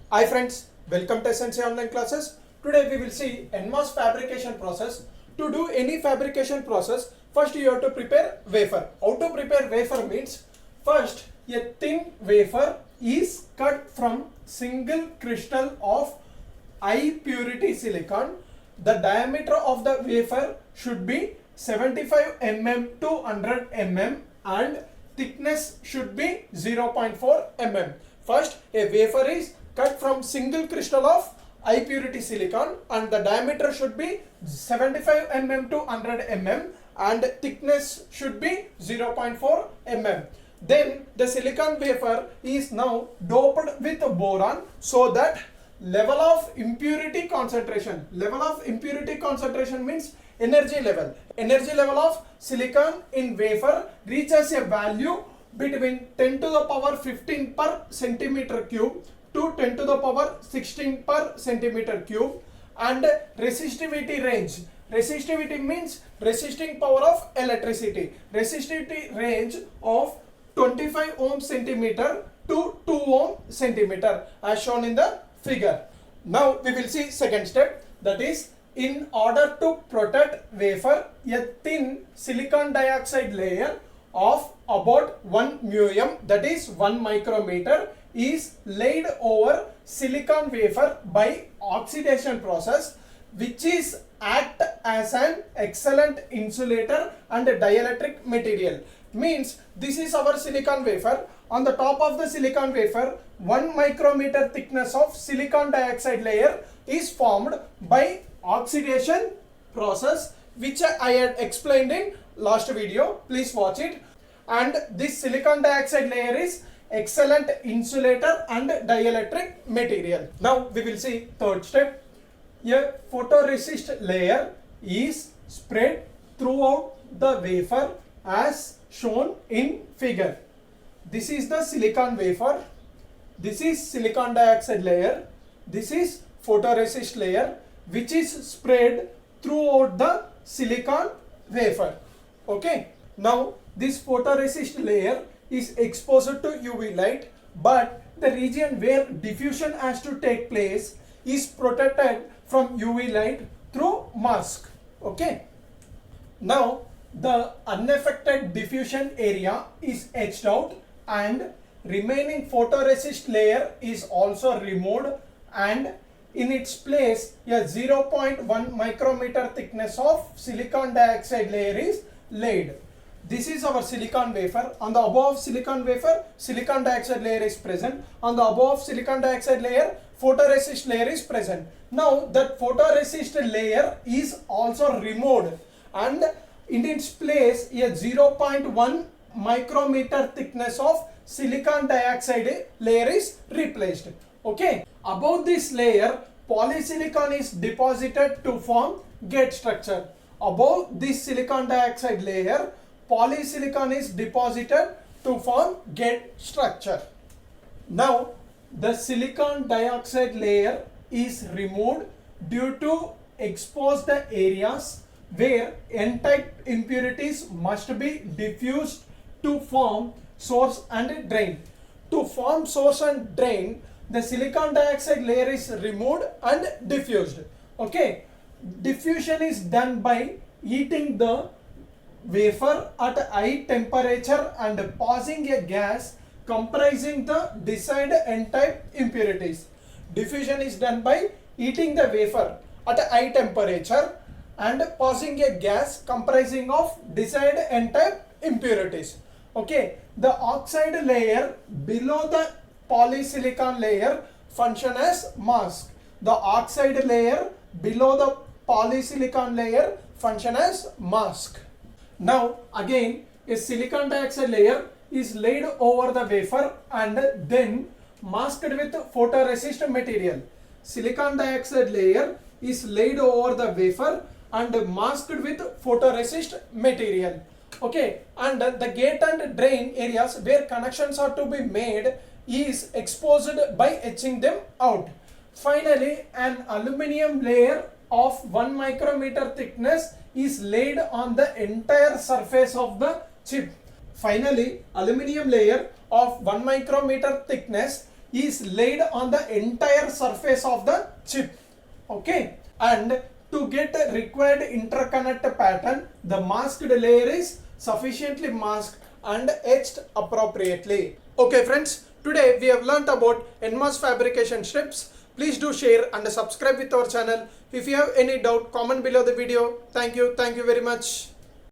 Hi friends, welcome to SNC online classes. Today we will see NMOS fabrication process. To do any fabrication process, first you have to prepare wafer. How to prepare wafer means, first a thin wafer is cut from single crystal of high purity silicon. The diameter of the wafer should be 75 mm to 100 mm and thickness should be 0.4 mm. First, a wafer is cut from single crystal of high purity silicon and the diameter should be 75 mm to 100 mm and thickness should be 0.4 mm. Then the silicon wafer is now doped with boron so that level of impurity concentration means energy level of silicon in wafer reaches a value between 10 to the power 15 per centimeter cube to 10 to the power 16 per centimeter cube, and resistivity means resisting power of electricity, resistivity range of 25 ohm centimeter to 2 ohm centimeter as shown in the figure. Now we will see second step, that is, in order to protect wafer, a thin silicon dioxide layer of about 1 μm, that is 1 micrometer, is laid over silicon wafer by oxidation process, which is act as an excellent insulator and dielectric material. Means this is our silicon wafer. On the top of the silicon wafer, 1 micrometer thickness of silicon dioxide layer is formed by oxidation process, which I had explained in last video. Please watch it. And this silicon dioxide layer is excellent insulator and dielectric material. Now we will see third step. A photoresist layer is spread throughout the wafer as shown in figure. This is the silicon wafer, this is silicon dioxide layer, this is photoresist layer which is spread throughout the silicon wafer. Okay, now this photoresist layer is exposed to UV light, but the region where diffusion has to take place is protected from UV light through mask. Okay, now the unaffected diffusion area is etched out and remaining photoresist layer is also removed, and in its place a 0.1 micrometer thickness of silicon dioxide layer is laid. This is our silicon wafer. On the above silicon wafer, silicon dioxide layer is present. On the above silicon dioxide layer, photoresist layer is present. Now that photoresist layer is also removed and in its place a 0.1 micrometer thickness of silicon dioxide layer is replaced. Okay, above this layer polysilicon is deposited to form gate structure. Above this silicon dioxide layer polysilicon is deposited to form gate structure. Now the silicon dioxide layer is removed due to exposed areas where n-type impurities must be diffused to form source and drain. To form source and drain, the silicon dioxide layer is removed and diffused. Okay, diffusion is done by heating the wafer at high temperature and passing a gas comprising the desired n-type impurities. Diffusion is done by heating the wafer at a high temperature and passing a gas comprising of desired n-type impurities. Okay, the oxide layer below the polysilicon layer function as mask. The oxide layer below the polysilicon layer function as mask. Now again a silicon dioxide layer is laid over the wafer and then masked with photoresist material. Silicon dioxide layer is laid over the wafer and masked with photoresist material. Okay, and the gate and drain areas where connections are to be made is exposed by etching them out. Finally, an aluminium layer of 1 micrometer thickness is laid on the entire surface of the chip. Finally, aluminium layer of 1 micrometer thickness is laid on the entire surface of the chip. Okay, and to get a required interconnect pattern, the masked layer is sufficiently masked and etched appropriately. Okay friends, today we have learnt about NMOS fabrication steps. Please do share and subscribe with our channel. If you have any doubt, comment below the video. Thank you very much.